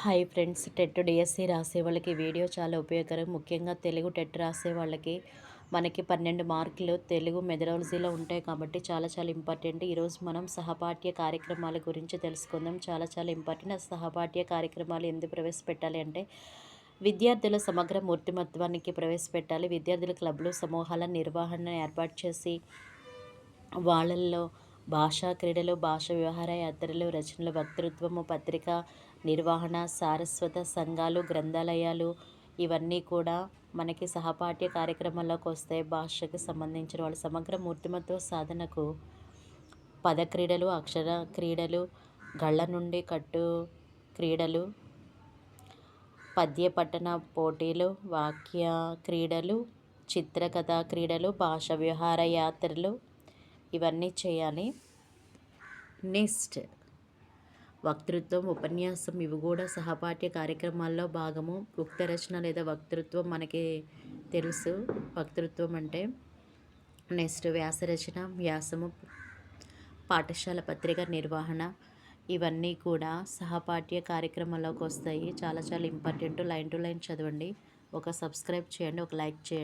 Hi friends, TET DSC రాసే వాళ్ళకి video చాలా ఉపయోగకరం. ముఖ్యంగా తెలుగు టెట్ రాసే వాళ్ళకి మనకి 12 మార్కులు తెలుగు మెథడాలజీలో ఉంటాయి కాబట్టి చాలా చాలా ఇంపార్టెంట్. ఈరోజు మనం సహపాఠ్య కార్యక్రమాల గురించి తెలుసుకుందాం. చాలా చాలా ఇంపార్టెంట్. ఆ సహపాఠ్య కార్యక్రమాలు ఎందుకు ప్రవేశపెట్టాలి అంటే విద్యార్థుల సమగ్ర మూర్తిమత్వానికి ప్రవేశపెట్టాలి. విద్యార్థుల క్లబ్లు సమూహాల నిర్వహణ ఏర్పాటు చేసి వాళ్ళల్లో భాషా క్రీడలు, భాష వ్యవహార యాత్రలు, రచనలు, వక్తృత్వము, పత్రిక నిర్వహణ, సారస్వత సంఘాలు, గ్రంథాలయాలు ఇవన్నీ కూడా మనకి సహపాఠ్య కార్యక్రమాల్లోకి వస్తాయి. భాషకి సంబంధించిన వాళ్ళ సమగ్ర మూర్తిమత్వ సాధనకు పద క్రీడలు, అక్షర క్రీడలు, గళ్ళ నుండి కట్టు క్రీడలు, పద్య పఠన పోటీలు, వాక్య క్రీడలు, చిత్రకథా క్రీడలు, భాష వ్యవహార యాత్రలు ఇవన్నీ చేయాలి. నెక్స్ట్ వక్తృత్వం, ఉపన్యాసం ఇవి కూడా సహపాఠ్య కార్యక్రమాల్లో భాగము. ఉక్త రచన లేదా వక్తృత్వం మనకి తెలుసు వక్తృత్వం అంటే. నెక్స్ట్ వ్యాసరచన, వ్యాసము, పాఠశాల పత్రిక నిర్వహణ ఇవన్నీ కూడా సహపాఠ్య కార్యక్రమాల్లోకి వస్తాయి. చాలా చాలా ఇంపార్టెంట్. లైన్ టు లైన్ చదవండి. ఒక సబ్స్క్రైబ్ చేయండి, ఒక లైక్ చేయండి.